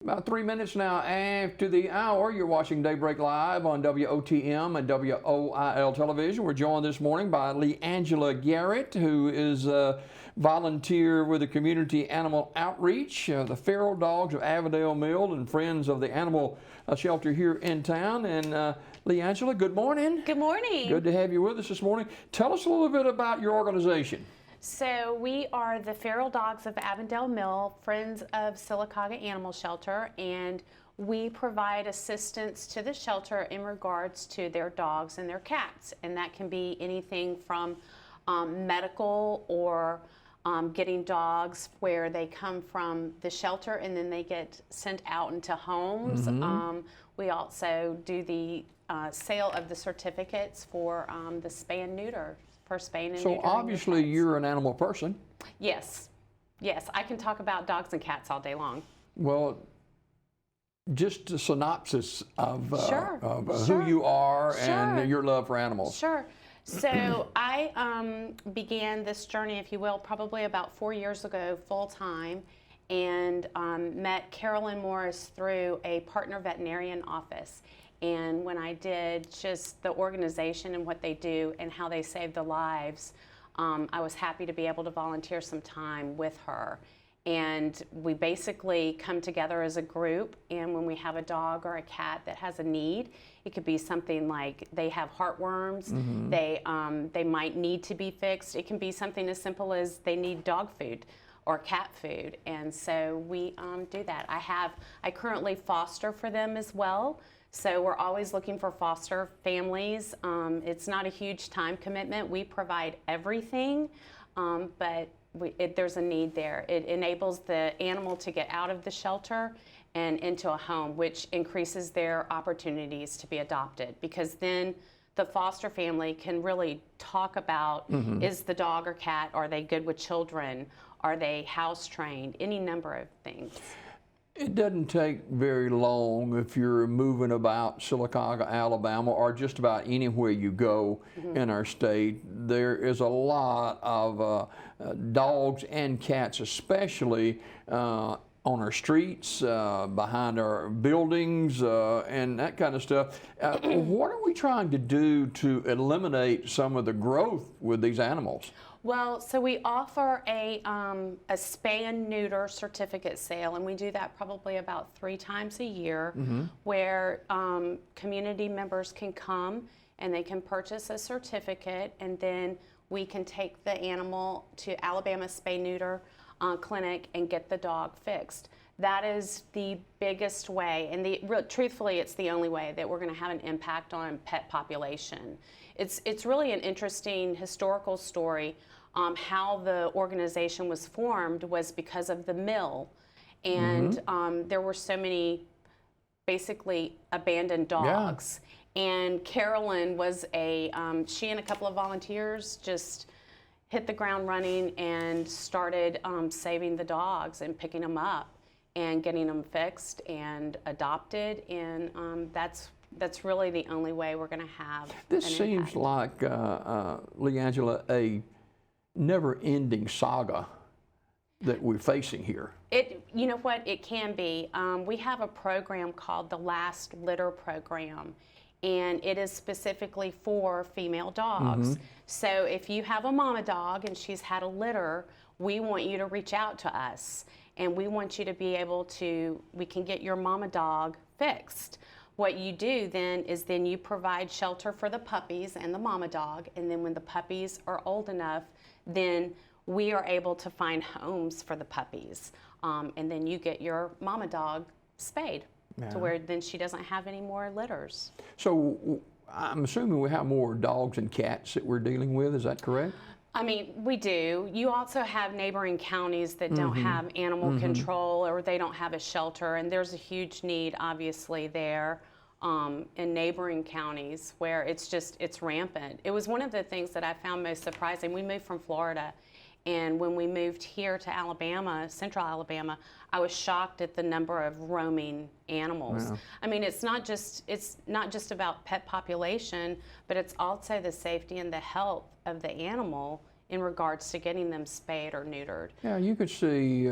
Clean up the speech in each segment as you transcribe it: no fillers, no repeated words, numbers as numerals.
About 3 minutes now after the hour, you're watching Daybreak Live on WOTM and WOIL television. We're joined this morning by LeeAngela Garate, who is a volunteer with the Community Animal Outreach, the Feral Dogs of Avondale Mill and Friends of the Animal Shelter here in town. And LeeAngela, good morning. Good morning. Good to have you with us this morning. Tell us a little bit about your organization. So we are the Feral Dogs of Avondale Mill, Friends of Sylacauga Animal Shelter, and we provide assistance to the shelter in regards to their dogs and their cats. And that can be anything from medical or getting dogs where they come from the shelter and then they get sent out into homes. We also do the sale of the certificates for the spay and neuter. So obviously you're an animal person. Yes. Yes, I can talk about dogs and cats all day long. Well, just a synopsis of, Sure. who you are and your love for animals. Sure. So I began this journey, if you will, probably about 4 years ago, full time, and met Carolyn Morris through a partner veterinarian office. And when I did, just the organization and what they do and how they save the lives, I was happy to be able to volunteer some time with her. And we basically come together as a group, and when we have a dog or a cat that has a need, it could be something like they have heartworms, they might need to be fixed. It can be something as simple as they need dog food or cat food, and so we do that. I currently foster for them as well. So we're always looking for foster families. It's not a huge time commitment. We provide everything, but there's a need there. It enables the animal to get out of the shelter and into a home, which increases their opportunities to be adopted, because then the foster family can really talk about, is the dog or cat, are they good with children? Are they house trained? Any number of things. It doesn't take very long if you're moving about Sylacauga, Alabama, or just about anywhere you go in our state. There is a lot of dogs and cats, especially on our streets, behind our buildings, and that kind of stuff. What are we trying to do to eliminate some of the growth with these animals? Well, so we offer a spay and neuter certificate sale, and we do that probably about 3 times a year, where community members can come and they can purchase a certificate, and then we can take the animal to Alabama Spay Neuter Clinic and get the dog fixed. That is the biggest way, and truthfully, it's the only way that we're going to have an impact on pet population. It's really an interesting historical story. How the organization was formed was because of the mill, and there were so many basically abandoned dogs. And Carolyn was she and a couple of volunteers just hit the ground running and started saving the dogs and picking them up and getting them fixed and adopted, and that's really the only way we're going to have This an seems impact. like, LeeAngela, a never-ending saga that we're facing here. You know what, it can be. We have a program called the Last Litter Program, and it is specifically for female dogs. So if you have a mama dog and she's had a litter, we want you to reach out to us, and we want you to be able to, we can get your mama dog fixed. What you do then is you provide shelter for the puppies and the mama dog, and then when the puppies are old enough, then we are able to find homes for the puppies, and then you get your mama dog spayed to where then she doesn't have any more litters. So I'm assuming we have more dogs and cats that we're dealing with, is that correct? I mean, we do. You also have neighboring counties that don't have animal control, or they don't have a shelter, and there's a huge need obviously there in neighboring counties where it's rampant. It was one of the things that I found most surprising. We moved from Florida, and when we moved here to Alabama, central Alabama, I was shocked at the number of roaming animals. Yeah. I mean, it's not just about pet population, but it's also the safety and the health of the animal in regards to getting them spayed or neutered. Yeah, you could see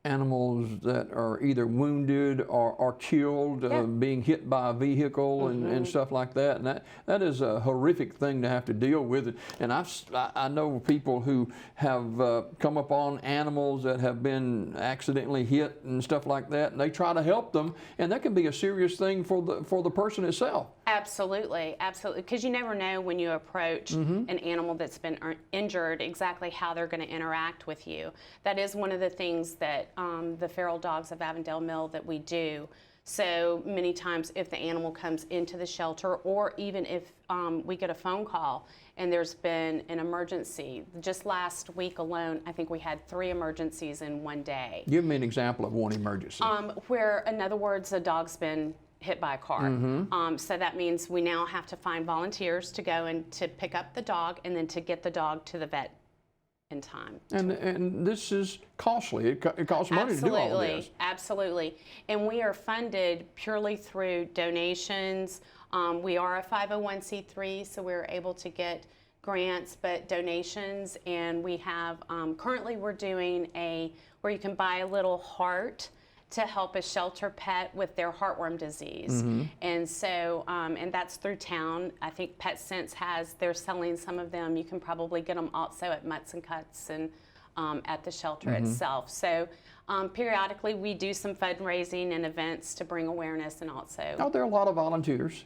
animals that are either wounded or killed, being hit by a vehicle and stuff like that. And that is a horrific thing to have to deal with. And I know people who have come upon animals that have been accidentally hit and stuff like that, and they try to help them, and that can be a serious thing for the person itself. Absolutely, absolutely, because you never know when you approach an animal that's been injured exactly how they're going to interact with you. That is one of the things that the Feral Dogs of Avondale Mill that we do. So many times if the animal comes into the shelter, or even if we get a phone call and there's been an emergency. Just last week alone, I think we had 3 emergencies in one day. Give me an example of one emergency. Where, in other words, a dog's been hit by a car. So that means we now have to find volunteers to go and to pick up the dog and then to get the dog to the vet in time. And this is costly. It costs money to do all of this. Absolutely. And we are funded purely through donations. We are a 501c3, so we're able to get grants, but donations. And we have, currently we're doing where you can buy a little heart to help a shelter pet with their heartworm disease. And so, and that's through town. I think PetSense they're selling some of them. You can probably get them also at Mutts and Cuts and at the shelter itself. So periodically we do some fundraising and events to bring awareness, and also. Are there a lot of volunteers?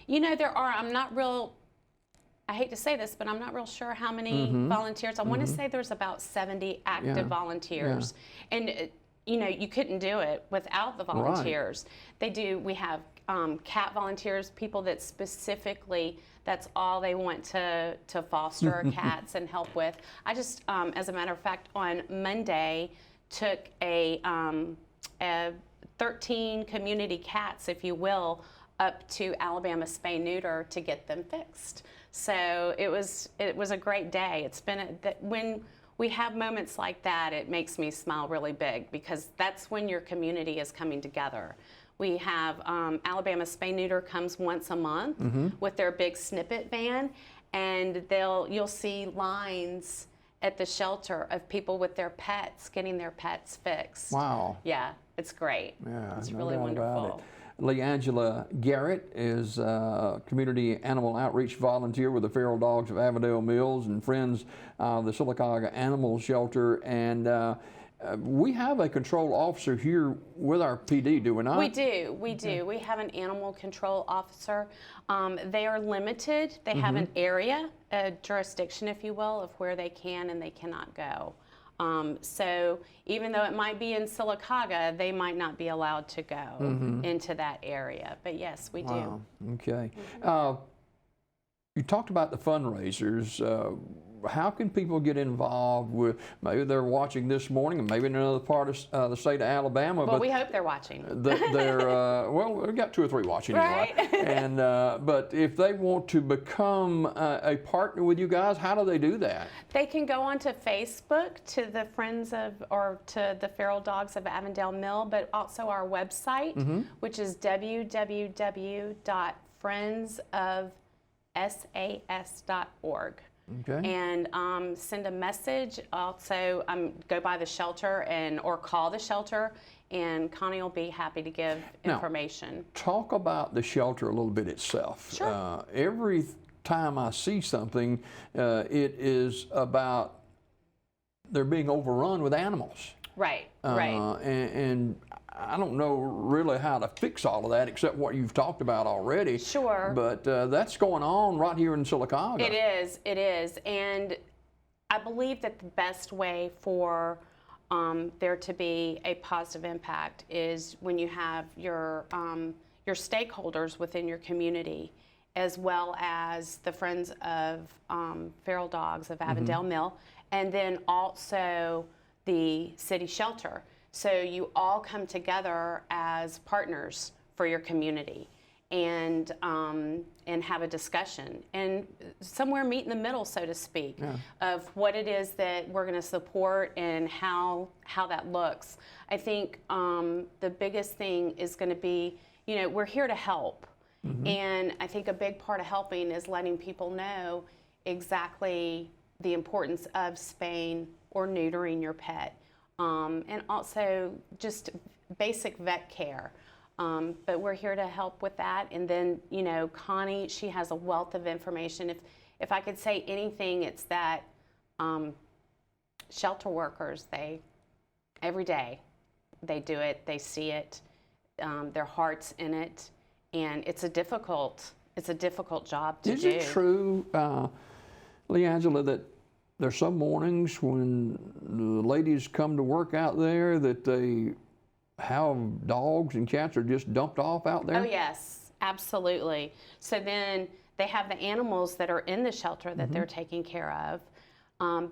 You know, there are. I hate to say this, but I'm not real sure how many volunteers. I want to say there's about 70 active volunteers. And you know, you couldn't do it without the volunteers. We have cat volunteers, people that specifically, that's all they want to foster cats and help with. I just, as a matter of fact, on Monday, took a 13 community cats, if you will, up to Alabama Spay Neuter to get them fixed. So it was a great day. It's been when we have moments like that, it makes me smile really big, because that's when your community is coming together. We have Alabama Spay Neuter comes once a month with their big snippet van, and you'll see lines at the shelter of people with their pets getting their pets fixed. Wow. Yeah, it's great. Yeah, it's no really doubt about wonderful. it. LeeAngela Garate is a community animal outreach volunteer with the Feral Dogs of Avondale Mills and Friends of the Sylacauga Animal Shelter. And we have a control officer here with our PD, do we not? We do. We have an animal control officer. They are limited. They have an area, a jurisdiction, if you will, of where they can and they cannot go. So even though it might be in Sylacauga, they might not be allowed to go into that area. But yes, we do. Okay. You talked about the fundraisers. How can people get involved with, maybe they're watching this morning and maybe in another part of the state of Alabama. Well, we hope they're watching. Well, we've got 2 or 3 watching anyway. And, but if they want to become a partner with you guys, how do they do that? They can go onto Facebook to the Friends of, or to the Feral Dogs of Avondale Mill, but also our website, which is www.friendsofsas.org. Okay. And send a message. Also, go by the shelter or call the shelter, and Connie will be happy to give information. Now, talk about the shelter a little bit itself. Sure. Every time I see something, it is about they're being overrun with animals. Right. And I don't know really how to fix all of that except what you've talked about already. Sure. But that's going on right here in Sylacauga. It is. And I believe that the best way for there to be a positive impact is when you have your stakeholders within your community, as well as the Friends of Feral Dogs of Avondale Mill, and then also the city shelter. So you all come together as partners for your community, and have a discussion, and somewhere meet in the middle, so to speak, of what it is that we're going to support and how that looks. I think the biggest thing is going to be, we're here to help. And I think a big part of helping is letting people know exactly the importance of spaying or neutering your pet. and also just basic vet care. But we're here to help with that. And then, you know, Connie, she has a wealth of information. If I could say anything, it's that shelter workers, every day, they do it, they see it, their heart's in it, and it's a difficult job to do. Is it true, LeeAngela, that there's some mornings when the ladies come to work out there that they have dogs and cats are just dumped off out there? Oh yes, absolutely. So then they have the animals that are in the shelter that they're taking care of,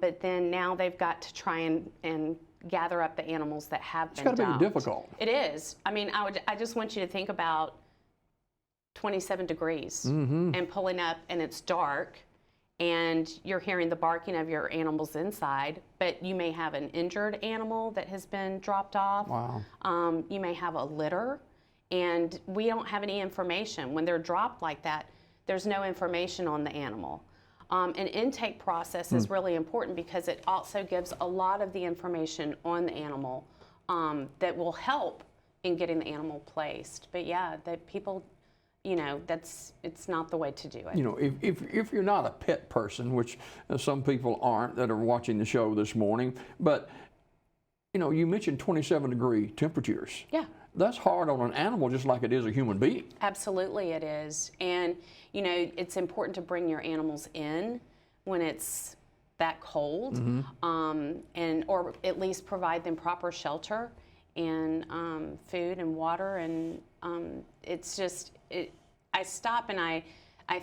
but then now they've got to try and gather up the animals that have been dumped. It's got to be difficult. It is. I mean, I just want you to think about 27 degrees and pulling up, and it's dark, and you're hearing the barking of your animals inside, but you may have an injured animal that has been dropped off. Wow. You may have a litter, and we don't have any information. When they're dropped like that, there's no information on the animal. An intake process is really important because it also gives a lot of the information on the animal that will help in getting the animal placed. But yeah, that people, you know, it's not the way to do it. You know, if you're not a pet person, which some people aren't that are watching the show this morning, but, you know, you mentioned 27-degree temperatures. Yeah. That's hard on an animal just like it is a human being. Absolutely it is. And, you know, it's important to bring your animals in when it's that cold, and or at least provide them proper shelter and food and water. And it's just, I stop and I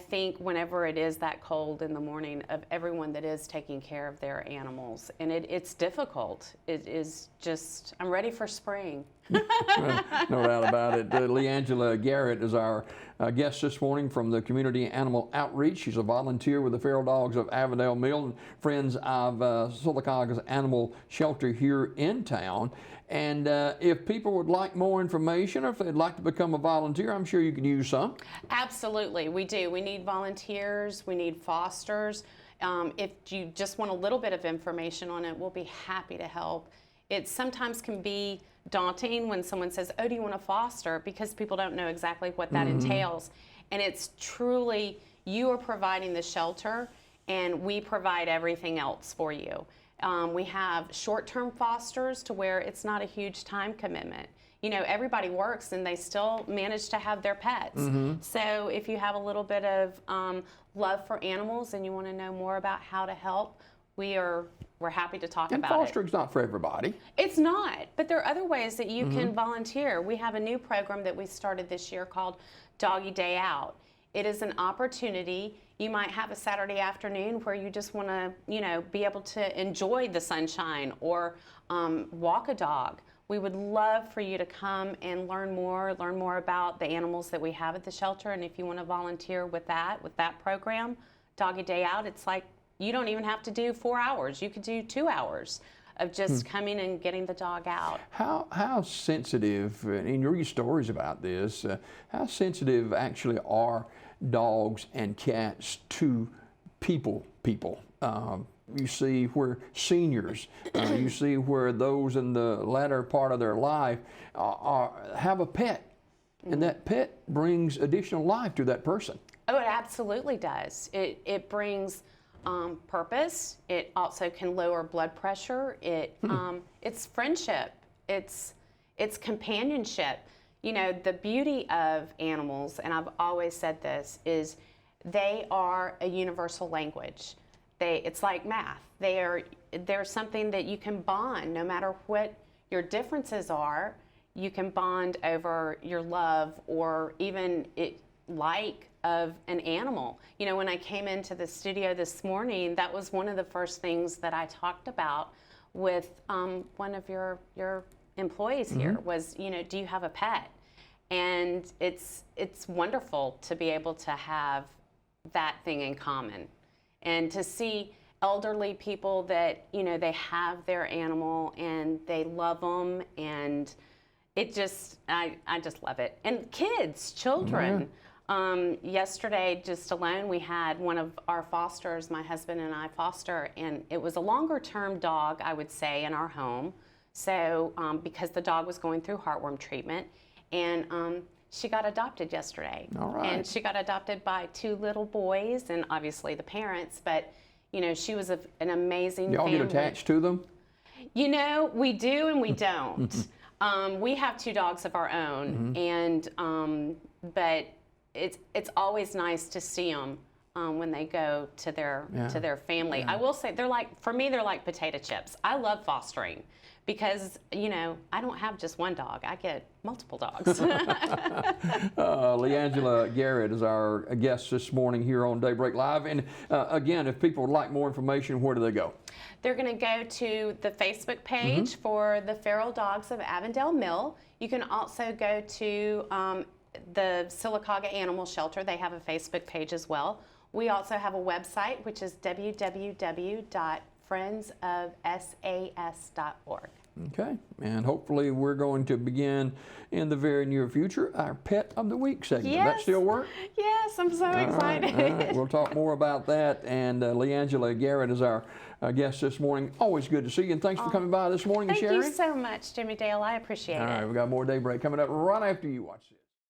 think whenever it is that cold in the morning of everyone that is taking care of their animals. And it's difficult. It is just, I'm ready for spring. No doubt about it. LeeAngela Garate is our guest this morning from the Community Animal Outreach. She's a volunteer with the Feral Dogs of Avondale Mill and Friends of Sylacauga's Animal Shelter here in town. And if people would like more information, or if they'd like to become a volunteer, I'm sure you can use some. Absolutely, we do. We need volunteers, we need fosters. If you just want a little bit of information on it, we'll be happy to help. It sometimes can be daunting when someone says, oh, do you want to foster? Because people don't know exactly what that entails. And it's truly, you are providing the shelter and we provide everything else for you. We have short-term fosters to where it's not a huge time commitment. You know, everybody works and they still manage to have their pets. So if you have a little bit of love for animals and you want to know more about how to help, we're happy to talk about it. And fostering's not for everybody. It's not, but there are other ways that you can volunteer. We have a new program that we started this year called Doggy Day Out. It is an opportunity. You might have a Saturday afternoon where you just want to, you know, be able to enjoy the sunshine or walk a dog. We would love for you to come and learn more about the animals that we have at the shelter. And if you want to volunteer with that program, Doggy Day Out, it's like you don't even have to do 4 hours. You could do 2 hours of just coming and getting the dog out. How sensitive, and you read stories about this, how sensitive actually are dogs and cats to people? You see where seniors, you see where those in the latter part of their life have a pet, and that pet brings additional life to that person. Oh, it absolutely does. It brings purpose. It also can lower blood pressure. It's friendship. It's companionship. You know, the beauty of animals, and I've always said this, is they are a universal language. It's like math. They're something that you can bond no matter what your differences are. You can bond over your love or even of an animal. You know, when I came into the studio this morning, that was one of the first things that I talked about with one of your employees here was, you know, do you have a pet? And it's wonderful to be able to have that thing in common and to see elderly people that, you know, they have their animal and they love them, and it just, I just love it. And kids, children. Yesterday, just alone, we had one of our fosters, my husband and I foster, and it was a longer term dog, I would say, in our home. So because the dog was going through heartworm treatment, and she got adopted yesterday. All right. And she got adopted by 2 little boys, and obviously the parents. But you know, she was an amazing Y'all family. get attached to them? You know, we do and we don't. We have 2 dogs of our own, and but it's always nice to see them when they go to their family. I will say for me they're like potato chips. I love fostering because, you know, I don't have just one dog. I get multiple dogs. LeeAngela Garate is our guest this morning here on Daybreak Live. And again, if people would like more information, where do they go? They're going to go to the Facebook page for the Feral Dogs of Avondale Mill. You can also go to the Sylacauga Animal Shelter. They have a Facebook page as well. We also have a website, which is www.friendsofsas.org. Okay, and hopefully we're going to begin in the very near future our Pet of the Week segment. Yes. That still work? Yes, I'm so excited. All right. We'll talk more about that. And LeeAngela Garate is our guest this morning. Always good to see you, and thanks for coming by this morning and Thank sharing. you so much, Jimmy Dale. I appreciate it. All right, we got more Daybreak coming up right after you watch this.